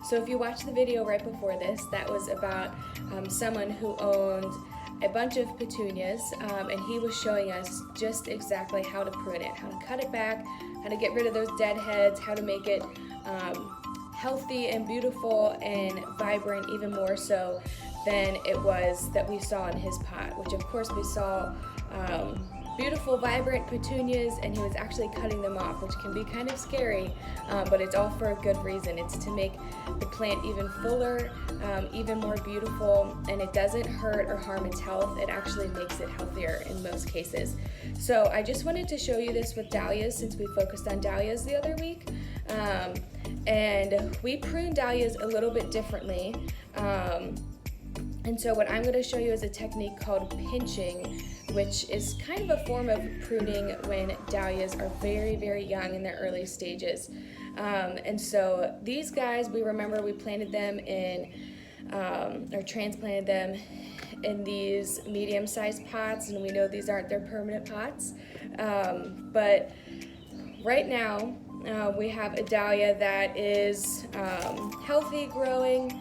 So if you watched the video right before this, that was about someone who owned a bunch of petunias, and he was showing us just exactly how to prune it, how to cut it back, how to get rid of those dead heads, how to make it healthy and beautiful and vibrant, even more so than it was that we saw in his pot, which of course we saw beautiful, vibrant petunias, and he was actually cutting them off, which can be kind of scary, but it's all for a good reason. It's to make the plant even fuller, even more beautiful, and it doesn't hurt or harm its health. It actually makes it healthier in most cases. So I just wanted to show you this with dahlias, since we focused on dahlias the other week. And we prune dahlias a little bit differently. And so what I'm going to show you is a technique called pinching, which is kind of a form of pruning when dahlias are very, very young in their early stages. And so these guys, we planted them in, or transplanted them in these medium-sized pots, and we know these aren't their permanent pots. But right now, we have a dahlia that is healthy, growing.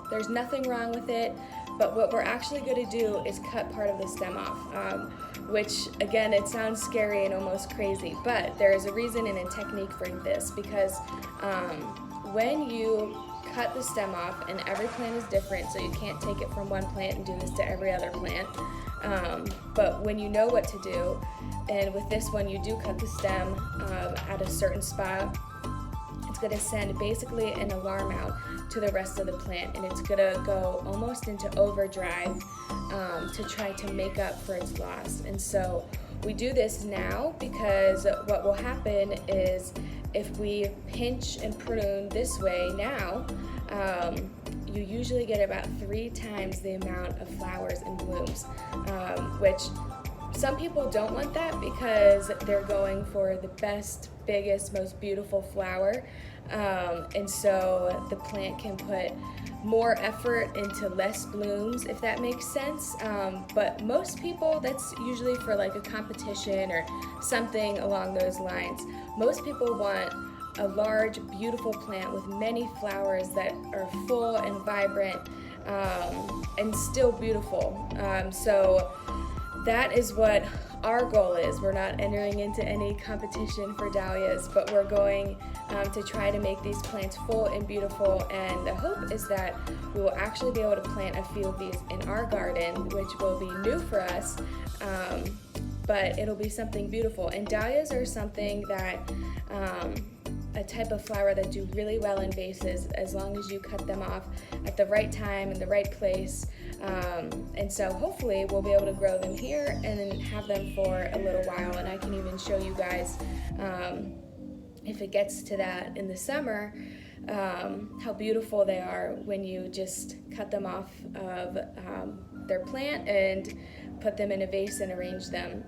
There's nothing wrong with it, but what we're actually going to do is cut part of the stem off, which again, it sounds scary and almost crazy, but there is a reason and a technique for this, because when you cut the stem off, and every plant is different, so you can't take it from one plant and do this to every other plant, but when you know what to do, and with this one you do cut the stem at a certain spot, it's going to send basically an alarm out to the rest of the plant, and it's going to go almost into overdrive to try to make up for its loss. And so we do this now because what will happen is if we pinch and prune this way now, you usually get about 3 times the amount of flowers and blooms, which some people don't want that because they're going for the best, biggest, most beautiful flower, and so the plant can put more effort into less blooms, if that makes sense. But most people, that's usually for like a competition or something along those lines. Most people want a large, beautiful plant with many flowers that are full and vibrant, and still beautiful. So that is what our goal is. We're not entering into any competition for dahlias, but we're going to try to make these plants full and beautiful, and the hope is that we will actually be able to plant a few of these in our garden, which will be new for us, but it'll be something beautiful. And dahlias are something that a type of flower that do really well in vases as long as you cut them off at the right time in the right place. And so hopefully we'll be able to grow them here and then have them for a little while, and I can even show you guys if it gets to that in the summer, how beautiful they are when you just cut them off of their plant and put them in a vase and arrange them.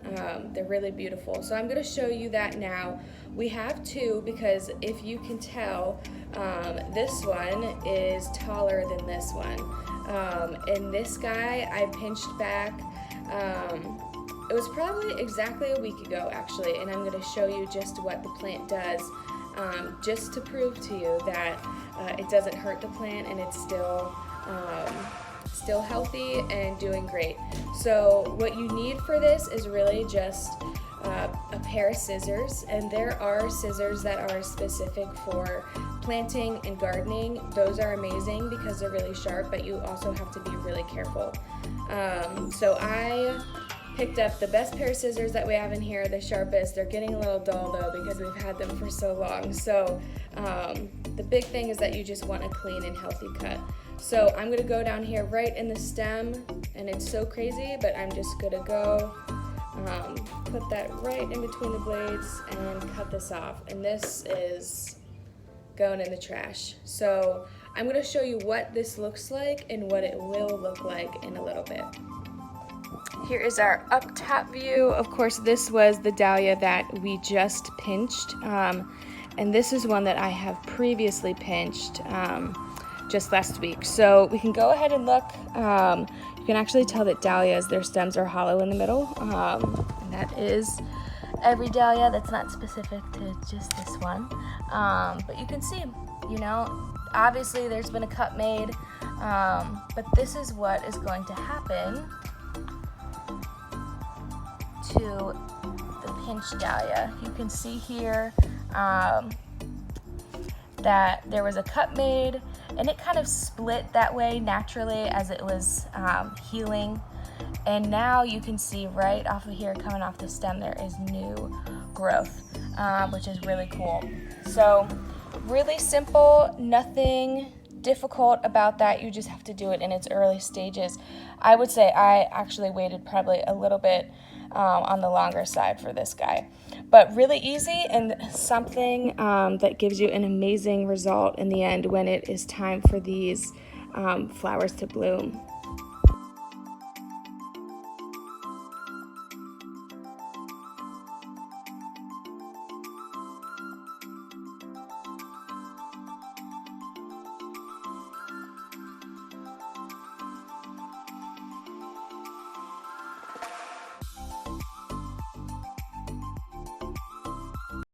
They're really beautiful. So I'm going to show you that now. We have 2 because if you can tell, this one is taller than this one. And this guy I pinched back, it was probably exactly a week ago actually, and I'm going to show you just what the plant does, just to prove to you that it doesn't hurt the plant and it's still healthy and doing great. So what you need for this is really just a pair of scissors, and there are scissors that are specific for planting and gardening. Those are amazing because they're really sharp, but you also have to be really careful. So I picked up the best pair of scissors that we have in here, the sharpest. They're getting a little dull though because we've had them for so long. So the big thing is that you just want a clean and healthy cut. So I'm gonna go down here right in the stem, and it's so crazy, but I'm just gonna go put that right in between the blades and cut this off. And this is going in the trash. So I'm gonna show you what this looks like and what it will look like in a little bit. Here is our up top view. Of course, this was the dahlia that we just pinched, and this is one that I have previously pinched just last week. So we can go ahead and look. You can actually tell that dahlias, their stems are hollow in the middle, and that is every dahlia. That's not specific to just this one. But you can see, you know, obviously there's been a cut made, but this is what is going to happen to the pinch dahlia. You can see here that there was a cut made, and it kind of split that way naturally as it was healing. And now you can see right off of here, coming off the stem, there is new growth, which is really cool. So really simple, nothing difficult about that. You just have to do it in its early stages. I would say I actually waited probably a little bit on the longer side for this guy, but really easy, and something that gives you an amazing result in the end when it is time for these flowers to bloom.